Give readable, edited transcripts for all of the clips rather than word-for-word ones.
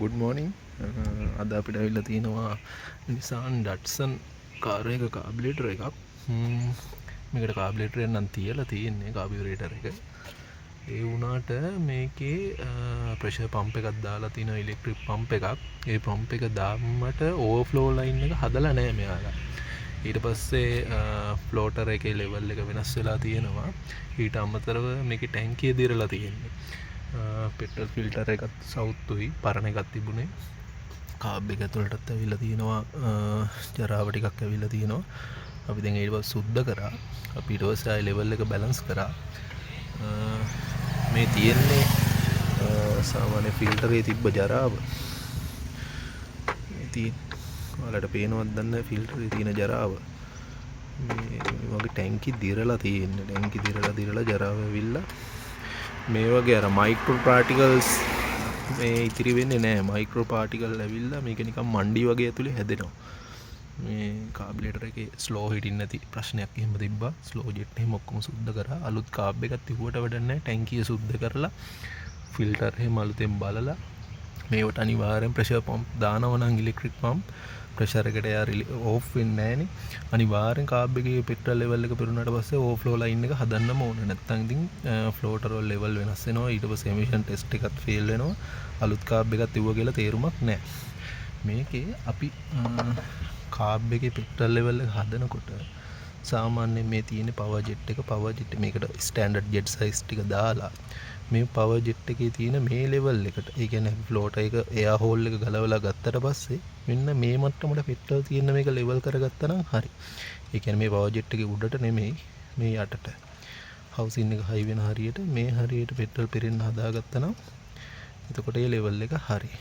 good morning. අද අපිට ඇවිල්ලා තියෙනවා Nissan Datsun කාර් එක කාබියුරේටර් එකක්. මේකට කාබියුරේටර් එක නම් තියලා තියෙන්නේ කාබියුරේටර් එක. ඒ වුණාට මේකේ ප්‍රෙෂර් පම්ප් එකක් දාලා තියෙනවා, ඉලෙක්ට්‍රික් පම්ප් එකක්. ඒ පම්ප් එක දාන්නට ඕවර්ෆ්ලෝ ලයින් එක හදලා නැහැ මෙයාලා. ඊට පස්සේ ෆ්ලෝටර් එකේ ලෙවල් එක වෙනස් වෙලා තියෙනවා. ඊට අමතරව මේකේ ටැංකිය දිරලා තියෙන්නේ. පෙට්‍රල් ෆිල්ටර් එකත් සවුත්තුයි පරණ එකක් තිබුණේ. කාබ් එක ඇතුළටත් ඇවිල්ලා තියෙනවා, ජරාව ටිකක් ඇවිල්ලා තියෙනවා. අපි දැන් ඒක සුද්ධ කරා. අපි ඊට පස්සේ ආයි ලෙවල් එක බැලන්ස් කරා. මේ තියෙන්නේ සාමාන්‍ය ෆිල්ටරේ තිබ්බ ජරාව. මේ තියෙන ඔයාලට පේනවද දන්නේ ෆිල්ටරේ තියෙන ජරාව. මේ වගේ ටැංකි දිරලා තියෙන්නේ. ටැංකි දිරලා ජරාව ඇවිල්ලා මේ වගේ අර මයික්‍රෝ පාටිකල්ස් මේ ඉතිරි වෙන්නේ නැහැ. මයික්‍රෝ පාටිකල් ඇවිල්ලා මේක නිකන් මණ්ඩි වගේ ඇතුලේ හැදෙනවා. මේ කාබියුරේටර් එකේ ස්ලෝ හිටින් නැති ප්‍රශ්නයක් එහෙම තිබ්බා. ස්ලෝ ජෙට් එහෙම ඔක්කොම සුද්ධ කරා. අලුත් කාබ් එකක් තිබුවට වැඩක් නැහැ. ටැංකිය සුද්ධ කරලා ෆිල්ටර් එහෙම අලුතෙන් බලලා මේවට අනිවාර්යෙන් ප්‍රෙෂර් පම්ප් දානවා නම් ඉලෙක්ට්‍රික් පම්ප් ප්‍රෙෂර් එකට යා ඕෆ් වෙන්නේ නැහනේ. අනිවාර්යෙන් කාබ් එකේ පෙට්‍රල් ලෙවල් එක පිරුණාට පස්සේ ඕවර්ෆ්ලෝ ලයින් එක හදන්නම ඕනේ. නැත්නම් ඉතින් ෆ්ලෝටර් වල ලෙවල් වෙනස් වෙනවා. ඊට පස්සේ එමිෂන් ටෙස්ට් එකත් ෆේල් වෙනවා. අලුත් කාබ් එකක් තිබුවා කියලා තේරුමක් නැහැ. මේකේ අපි කාබ් එකේ පෙට්‍රල් ලෙවල් එක හදනකොට සාමාන්‍යයෙන් මේ තියෙන පවර් ජෙට් එක මේකට ස්ටෑන්ඩඩ් ජෙට් සයිස් ටික දාලා මේ පවර් ජෙට් එකේ තියෙන මේ ලෙවල් එකට, ඒ කියන්නේ ෆ්ලෝටර් එක එයා හෝල් එක ගලවලා ගත්තට පස්සේ මෙන්න මේ මට්ටමට පෙට්‍රල් තියෙන මේක ලෙවල් කරගත්තා නම් හරි. ඒ කියන්නේ මේ පවර් ජෙට් එකේ උඩට නෙමෙයි, මේ යටට හවුසින් එක හයි වෙන හරියට මේ හරියට පෙට්‍රල් පිරෙන්න හදාගත්තා නම් එතකොට ඒ ලෙවල් එක හරි.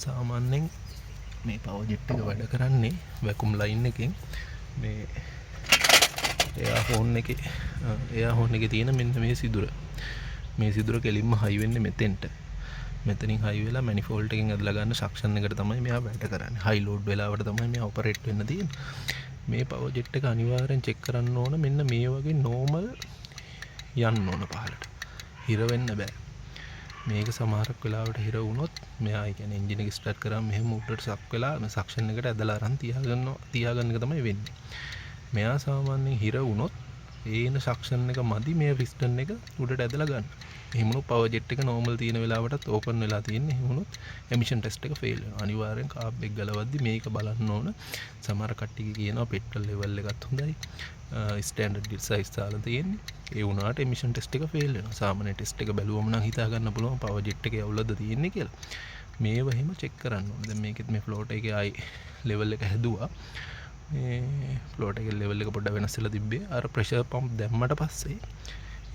සාමාන්‍යයෙන් මේ පවර් ජෙට් එක වැඩ කරන්නේ වැකුම් ලයින් එකෙන්. මේ එයා හෝන් එකේ තියෙන මෙන්න මේ සිදුර. මේ සිදුර කෙලින්ම හයි වෙන්නේ මෙතෙන්ට. මෙතනින් හයි වෙලා මැනිෆෝල්ඩ් එකෙන් ඇදලා ගන්න සක්ෂන් එකට තමයි මෙයා වැඩ කරන්නේ. හයි ලෝඩ් වෙලාවට තමයි මෙයා ඔපරේට් වෙන්න තියෙන්නේ. මේ පවර් ජෙට් එක අනිවාර්යෙන් චෙක් කරන්න ඕන. මෙන්න මේ වගේ නෝමල් යන්න ඕන පහළට. හිර වෙන්න බෑ. මේක සමහරක් වෙලාවට හිර වුණොත් මෙයා ඒ කියන්නේ එන්ජින් එක ස්ටාර්ට් කරාම මෙහෙම උඩට සක් වෙලා මේ සක්ෂන් එකට ඇදලා අරන් තියාගන්න එක තමයි වෙන්නේ. මෙයා සාමාන්‍යයෙන් හිර වුණොත් ඒන සක්ෂන් එක මදි මේ පිස්ටන් එක උඩට ඇදලා ගන්න. එහෙම වුණොත් පවර් ජෙට් එක නෝමල් තියෙන වෙලාවටත් ඕපන් වෙලා තියෙන්නේ. එහෙම වුණොත් එමිෂන් ටෙස්ට් එක ෆේල් වෙනවා. අනිවාර්යෙන් කාබ් එක ගලවද්දි මේක බලන්න ඕන. සමහර කට්ටිය කියනවා පෙට්‍රල් ලෙවල් එකත් හොඳයි, ස්ටෑන්ඩඩ් සයිස් දාලා තියෙන්නේ. ඒ වුණාට එමිෂන් ටෙස්ට් එක ෆේල් වෙනවා. සාමාන්‍ය ටෙස්ට් එක බැලුවම නම් හිතා ගන්න පුළුවන් පවර් ජෙට් එකේ අවුලද තියෙන්නේ කියලා. මේව එහෙම චෙක් කරන්න ඕනේ. දැන් මේකෙත් මේ ෆ්ලෝට් එකේ ආයි ලෙවල් එක හැදුවා. මේ ෆ්ලෝට් එකේ ලෙවල් එක පොඩ්ඩක් වෙනස් වෙලා තිබ්බේ. අර ප්‍රෙෂර් පම්ප් දැම්මට පස්සේ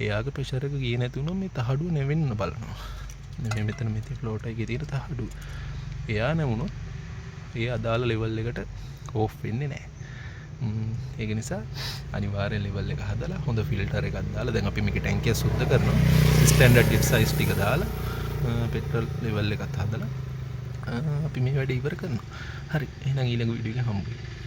එයාගේ ප්‍රෙෂර් එක ගියේ නැති වුණොත් මේ තහඩුව නැවෙන්න බලනවා. මේ මෙතන මේ ෆ්ලෝට් එකේ තියෙන තහඩුව. එයා නැවුණොත් ඒ අදාළ ලෙවල් එකට ඕෆ් වෙන්නේ නැහැ. ඒක නිසා අනිවාර්යෙන් ලෙවල් එක හදලා හොඳ ෆිල්ටර් එකක් දාලා දැන් අපි මේකේ ටැංකිය සුද්ධ කරනවා. ස්ටෑන්ඩඩ් ජෙට් සයිස් ටික දාලා පෙට්‍රල් ලෙවල් එකත් හදලා අපි මේ වැඩේ ඉවර කරනවා. හරි. එහෙනම් ඊළඟ වීඩියෝ එකේ හම්බ වෙමු.